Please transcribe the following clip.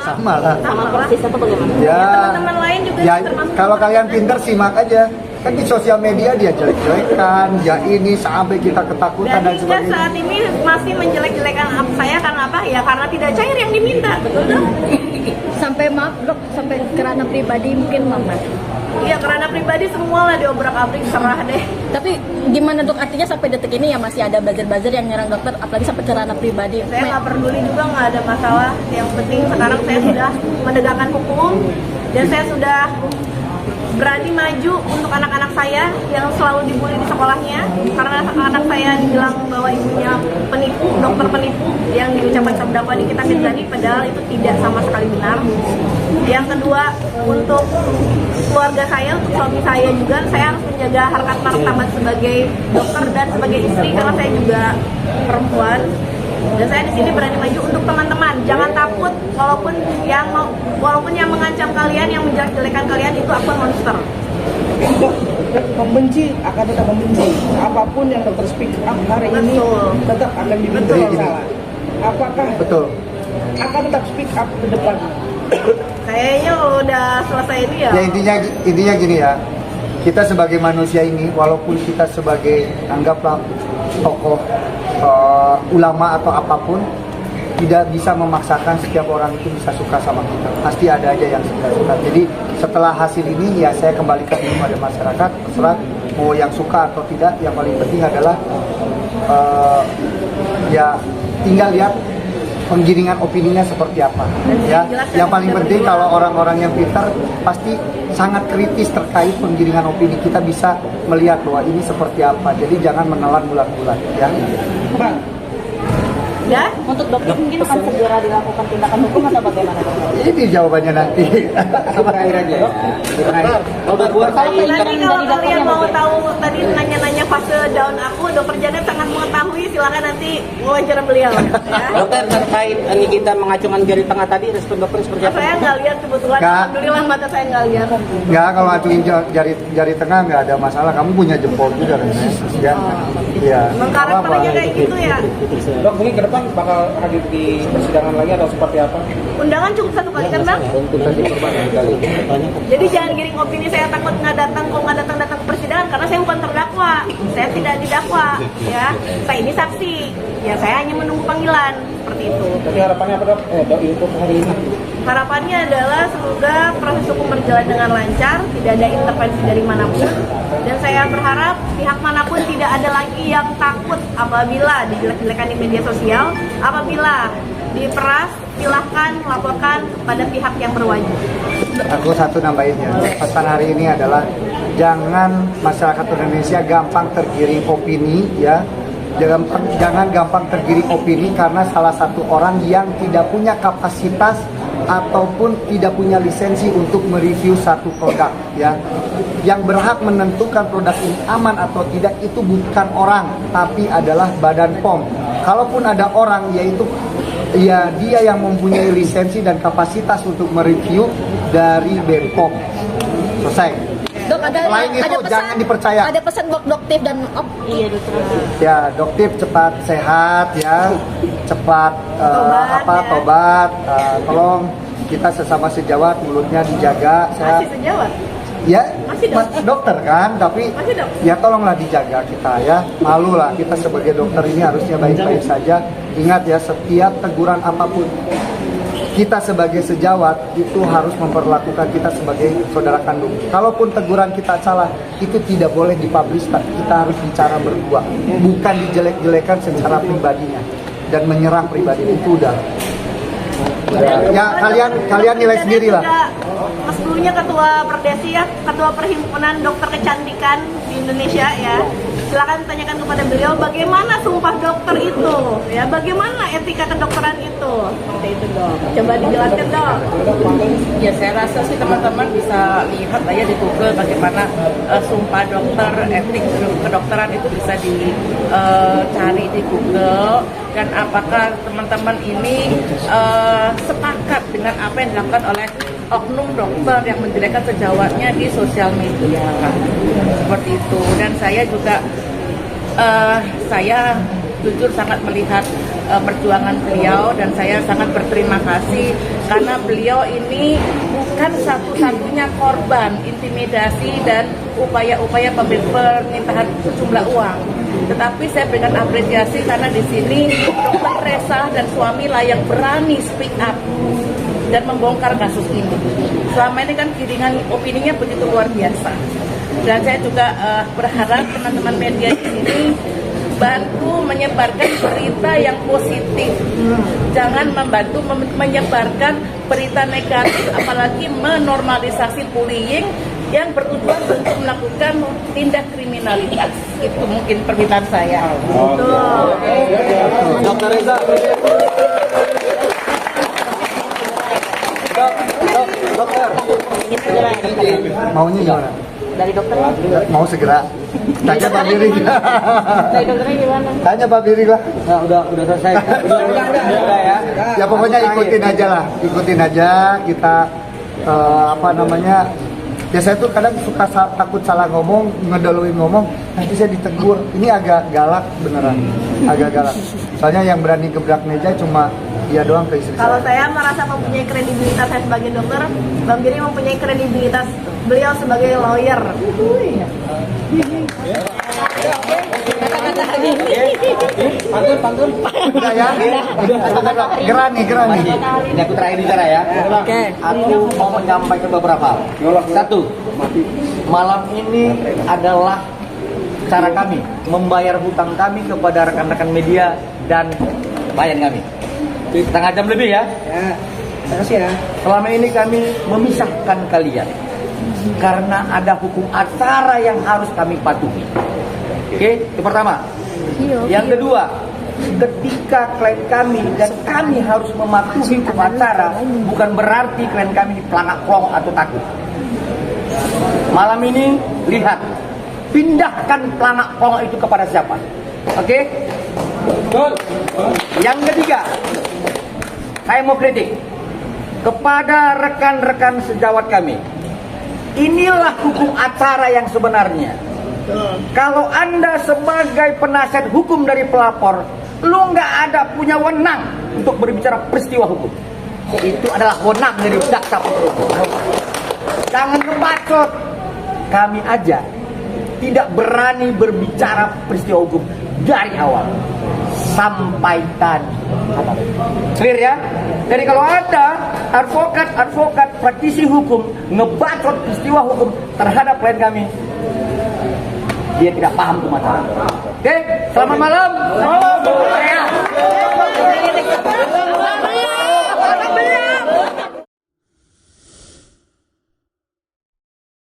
sama lah. Sama persis atau bagaimana? Ya, Teman-teman lain juga ya termasuk. kalau kalian pinter simak aja. Kan di sosial media dia jelek-jelekan, ya ini sampai kita ketakutan Dan dan hingga sebagainya. saat ini masih menjelek-jelekan saya karena apa? Ya karena tidak cair yang diminta, betul dong? Sampai maaf dok, sampai kerana pribadi mungkin mama. Iya, karena pribadi semua lah diobrak-abrik, serah deh. Tapi gimana dok, artinya sampai detik ini ya masih ada buzzer-buzzer yang nyerang dokter, apalagi sampai kerana pribadi. Saya nggak peduli juga, nggak ada masalah. Yang penting sekarang saya sudah menegakkan hukum dan saya sudah berani maju untuk anak-anak saya yang selalu dibully di sekolahnya karena anak saya dibilang bahwa ibunya penipu, dokter penipu yang diucapkan terdakwa di Kitab Firdani, padahal itu tidak sama sekali benar. Yang kedua, untuk keluarga saya, untuk suami saya juga, saya harus menjaga harkat martabat sebagai dokter dan sebagai istri karena saya juga perempuan. Dan saya di sini berani maju untuk teman-teman. Jangan takut, walaupun yang mengancam kalian, yang menjelek-jelekan kalian itu akun monster. Dok, membenci akan tetap membenci. Apapun yang dokter speak up hari ini tetap akan diminta salah. Apakah Betul. akan tetap speak up ke depan? Kayaknya kalau udah selesai ini ya. Ya intinya gini ya. Kita sebagai manusia ini, walaupun kita sebagai anggaplah tokoh ulama atau apapun, tidak bisa memaksakan setiap orang itu bisa suka sama kita. Pasti ada aja yang suka. Jadi setelah hasil ini ya saya kembalikan kepada masyarakat, terserah mau yang suka atau tidak. Yang paling penting adalah ya tinggal lihat penggiringan opininya seperti apa. Ya, yang paling penting kalau orang-orang yang pintar pasti sangat kritis terkait penggiringan opini. Kita bisa melihat bahwa ini seperti apa. Jadi jangan menelan bulat-bulat. Ya. Pak, Ya, Untuk dokter mungkin akan segera dilakukan tindakan hukum atau bagaimana dok? Ini jawabannya nanti. terakhir aja dok. Terakhir. nanti kalau kalian mau tahu tadi nanya-nanya fase down aku, dokter Janet sangat mengetahui. Silakan nanti wawancara beliau. Ya. Dokter, terkait ini kita mengacungkan jari tengah tadi, respon dokter seperti apa? Saya nggak lihat kebetulan, Nggak. alhamdulillah mata saya nggak lihat. Nggak, kalau acungin jari tengah nggak ada masalah. Kamu punya jempol juga kan? Ya. Iya. Mengkarakternya kayak gitu ya. Dok, mungkin ke depan bakal hadir di persidangan lagi atau seperti apa? Undangan cukup satu kali kan bang? Jadi jangan giring opini saya takut nggak datang, kok nggak datang ke persidangan karena saya bukan terdakwa, saya tidak didakwa, ya. Saya ini saksi, ya saya hanya menunggu panggilan seperti itu. Jadi harapannya apa dok? Dok untuk hari ini. Harapannya adalah semoga proses hukum berjalan dengan lancar, tidak ada intervensi dari manapun, dan saya berharap pihak manapun tidak ada lagi yang takut apabila dijelek-jelekan di media sosial, apabila diperas, silahkan laporkan kepada pihak yang berwajib. Aku satu nambahinnya. Pesan hari ini adalah jangan masyarakat Indonesia gampang tergiring opini ya. Jangan gampang tergiring opini karena salah satu orang yang tidak punya kapasitas ataupun tidak punya lisensi untuk mereview satu produk ya. Yang berhak menentukan produk ini aman atau tidak itu bukan orang, tapi adalah Badan POM. Kalaupun ada orang, yaitu ya dia yang mempunyai lisensi dan kapasitas untuk mereview dari BPOM. Selesai. Dok, Selain itu, jangan dipercaya. Ada pesan buat dokter dan Iya dokter. Ya, dokter cepat sehat ya, cepat Tobat, ya. tobat. Tolong kita sesama sejawat mulutnya dijaga. Saya Masih sejawat. ya Masih, Dok. dokter kan, tapi Masih, Dok. ya tolonglah dijaga kita ya. Malu lah kita sebagai dokter ini harusnya baik-baik saja. Ingat ya, setiap teguran apapun kita sebagai sejawat itu harus memperlakukan kita sebagai saudara kandung. Kalaupun teguran kita salah, itu tidak boleh dipublish. Kita harus bicara berdua, bukan dijelek-jelekan secara pribadinya dan menyerang pribadi. Itu udah. Ya kalian nilai sendiri lah. Mas dulunya ketua Perdesi ya, ketua Perhimpunan Dokter Kecantikan di Indonesia ya. Silakan tanyakan kepada beliau bagaimana sumpah dokter itu, ya bagaimana etika kedokteran itu. Seperti itu dok. Coba dijelaskan dok. Ya saya rasa sih teman-teman bisa lihat aja di Google bagaimana sumpah dokter, etik kedokteran itu bisa dicari di Google. Dan apakah teman-teman ini sepakat dengan apa yang dilakukan oleh oknum dokter yang menjelekkan sejawatnya di sosial media, seperti itu. Dan saya juga saya jujur sangat melihat perjuangan beliau, dan saya sangat berterima kasih karena beliau ini bukan satu-satunya korban intimidasi dan upaya-upaya permintaan sejumlah uang. Tetapi saya berikan apresiasi karena di sini Dr. Resa dan suami lah yang berani speak up dan membongkar kasus ini. Selama ini kan giringan opininya begitu luar biasa. Dan saya juga berharap teman-teman media di sini bantu menyebarkan berita yang positif. Jangan membantu menyebarkan berita negatif, apalagi menormalisasi bullying yang bertujuan untuk melakukan tindak kriminalitas. Itu mungkin permintaan saya. Dokter Reza. Dokter. Maunya gimana? Dari dokter Mau segera. Tanya Pak Biri. dari dokternya gimana? Tanya Pak Biri lah. Nah, udah selesai. Udah ya. Ya pokoknya ikutin aja lah. Ikutin aja kita apa namanya? Ya saya tuh kadang suka takut salah ngomong, ngeduluin ngomong, nanti saya ditegur. Ini agak galak beneran. Agak galak. Soalnya yang berani gebrak meja cuma dia doang ke istri Kalau saya. saya merasa mempunyai kredibilitas saya sebagai dokter, Bang Giri mempunyai kredibilitas beliau sebagai lawyer. Pantun. Udah ya? Gerani. Ini aku terakhir bicara ya. Oke. Aku mau menyampaikan beberapa hal. Satu, malam ini adalah cara kami membayar hutang kami kepada rekan-rekan media dan klien kami. Setengah jam lebih ya. Ya, terima kasih ya. Selama ini kami memisahkan kalian karena ada hukum acara yang harus kami patuhi. Oke, itu pertama. Yang kedua, ketika klien kami dan kami harus mematuhi hukum acara, bukan berarti klien kami pelangak plong atau takut. Malam ini lihat, pindahkan pelangak plong itu kepada siapa? Oke? Yang ketiga, saya mau kritik kepada rekan-rekan sejawat kami. Inilah hukum acara yang sebenarnya. Kalau Anda sebagai penasihat hukum dari pelapor, lu nggak ada punya wewenang untuk berbicara peristiwa hukum. Itu adalah wewenang dari jaksa penuntut umum. Jangan ngebacot. Kami aja tidak berani berbicara peristiwa hukum dari awal. Sampaikan. Clear ya? Jadi kalau ada advokat praktisi hukum ngebacot peristiwa hukum terhadap klien kami, dia tidak paham tuh masalah. Oke, selamat malam.